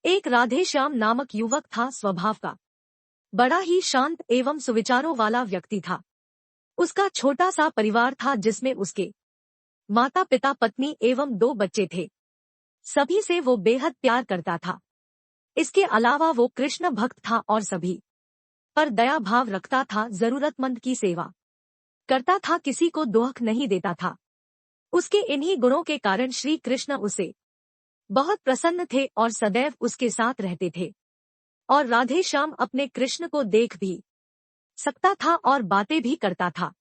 एक राधेश्याम नामक युवक था। स्वभाव का बड़ा ही शांत एवं सुविचारों वाला व्यक्ति था। उसका छोटा सा परिवार था जिसमें उसके माता पिता, पत्नी एवं 2 बच्चे थे। सभी से वो बेहद प्यार करता था। इसके अलावा वो कृष्ण भक्त था और सभी पर दया भाव रखता था। जरूरतमंद की सेवा करता था, किसी को दुख नहीं देता था। उसके इन्हीं गुणों के कारण श्री कृष्ण उसे बहुत प्रसन्न थे और सदैव उसके साथ रहते थे। और राधेश्याम अपने कृष्ण को देख भी सकता था और बातें भी करता था।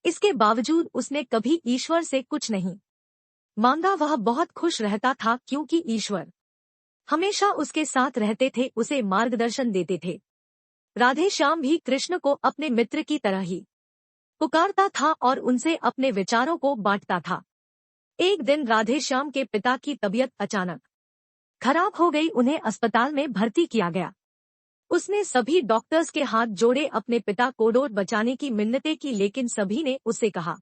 इसके बावजूद उसने कभी ईश्वर से कुछ नहीं मांगा। वह बहुत खुश रहता था क्योंकि ईश्वर हमेशा उसके साथ रहते थे, उसे मार्गदर्शन देते थे। राधेश्याम भी कृष्ण को अपने मित्र की तरह ही पुकारता था और उनसे अपने विचारों को बांटता था। एक दिन राधेश्याम के पिता की तबीयत अचानक खराब हो गई। उन्हें अस्पताल में भर्ती किया गया। उसने सभी डॉक्टर्स के हाथ जोड़े, अपने पिता को बचाने की मिन्नतें की, लेकिन सभी ने उससे कहा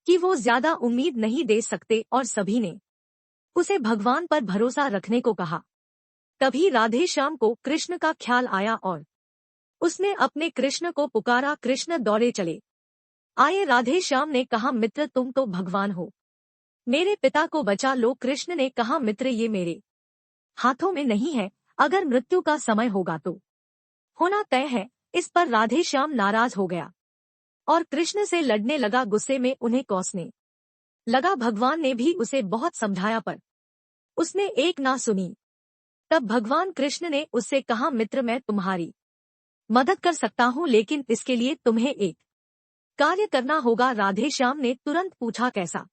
कि वो ज्यादा उम्मीद नहीं दे सकते और सभी ने उसे भगवान पर भरोसा रखने को कहा। तभी राधेश्याम को कृष्ण का ख्याल आया और उसने अपने कृष्ण को पुकारा। कृष्ण दौड़े चले आए। राधेश्याम ने कहा, मित्र तुम तो भगवान हो, मेरे पिता को बचा लो। कृष्ण ने कहा, मित्र ये मेरे हाथों में नहीं है, अगर मृत्यु का समय होगा तो होना तय है। इस पर राधेश्याम नाराज हो गया और कृष्ण से लड़ने लगा। गुस्से में उन्हें कोसने लगा। भगवान ने भी उसे बहुत समझाया पर उसने एक ना सुनी। तब भगवान कृष्ण ने उससे कहा, मित्र मैं तुम्हारी मदद कर सकता हूँ, लेकिन इसके लिए तुम्हें एक कार्य करना होगा। राधेश्याम ने तुरंत पूछा, कैसा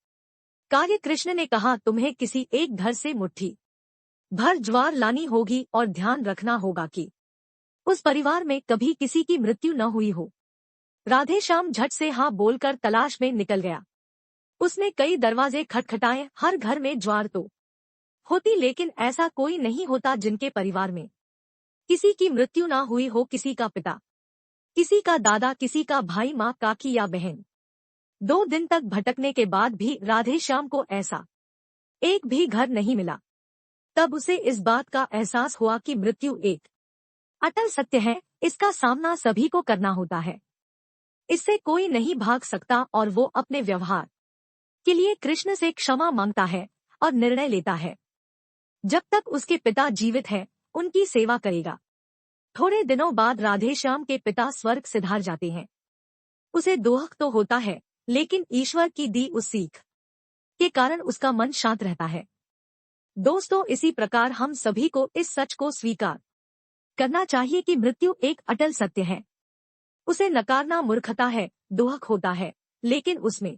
कार्य? कृष्ण ने कहा, तुम्हें किसी एक घर से मुट्ठी भर ज्वार लानी होगी और ध्यान रखना होगा कि उस परिवार में कभी किसी की मृत्यु न हुई हो। राधेश्याम झट से हाँ बोलकर तलाश में निकल गया। उसने कई दरवाजे खटखटाए, हर घर में ज्वार तो होती, लेकिन ऐसा कोई नहीं होता जिनके परिवार में किसी की मृत्यु ना हुई हो। किसी का पिता, किसी का दादा, किसी का भाई, माँ, काकी या बहन। 2 दिन तक भटकने के बाद भी राधेश्याम को ऐसा एक भी घर नहीं मिला। तब उसे इस बात का एहसास हुआ कि मृत्यु एक अटल सत्य है, इसका सामना सभी को करना होता है, इससे कोई नहीं भाग सकता। और वो अपने व्यवहार के लिए कृष्ण से क्षमा मांगता है और निर्णय लेता है जब तक उसके पिता जीवित हैं उनकी सेवा करेगा। थोड़े दिनों बाद राधेश्याम के पिता स्वर्ग सिधार जाते हैं। उसे दुख तो होता है, लेकिन ईश्वर की दी उस सीख के कारण उसका मन शांत रहता है। दोस्तों, इसी प्रकार हम सभी को इस सच को स्वीकार करना चाहिए कि मृत्यु एक अटल सत्य है। उसे नकारना मूर्खता है, दुख होता है, लेकिन उसमें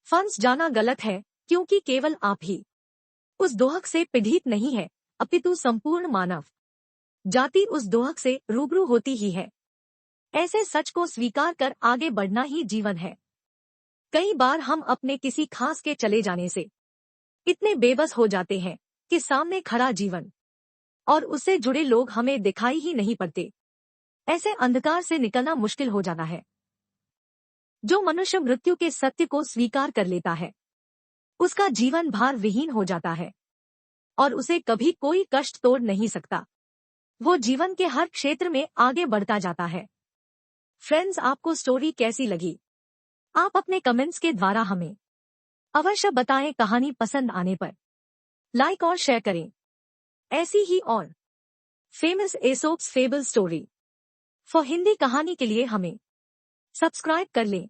फंस जाना गलत है, क्योंकि केवल आप ही उस दुख से पीड़ित नहीं है, अपितु संपूर्ण मानव जाति उस दुख से रूबरू होती ही है। ऐसे सच को स्वीकार कर आगे बढ़ना ही जीवन है। कई बार हम अपने किसी खास के चले जाने से इतने बेबस हो जाते हैं कि सामने खड़ा जीवन और उससे जुड़े लोग हमें दिखाई ही नहीं पड़ते। ऐसे अंधकार से निकलना मुश्किल हो जाता है। जो मनुष्य मृत्यु के सत्य को स्वीकार कर लेता है, उसका जीवन भार विहीन हो जाता है और उसे कभी कोई कष्ट तोड़ नहीं सकता। वो जीवन के हर क्षेत्र में आगे बढ़ता जाता है। फ्रेंड्स, आपको स्टोरी कैसी लगी? आप अपने कमेंट्स के द्वारा हमें अवश्य बताएं। कहानी पसंद आने पर लाइक और शेयर करें। ऐसी ही और famous Aesop's fable story for Hindi कहानी के लिए हमें सब्सक्राइब कर लें।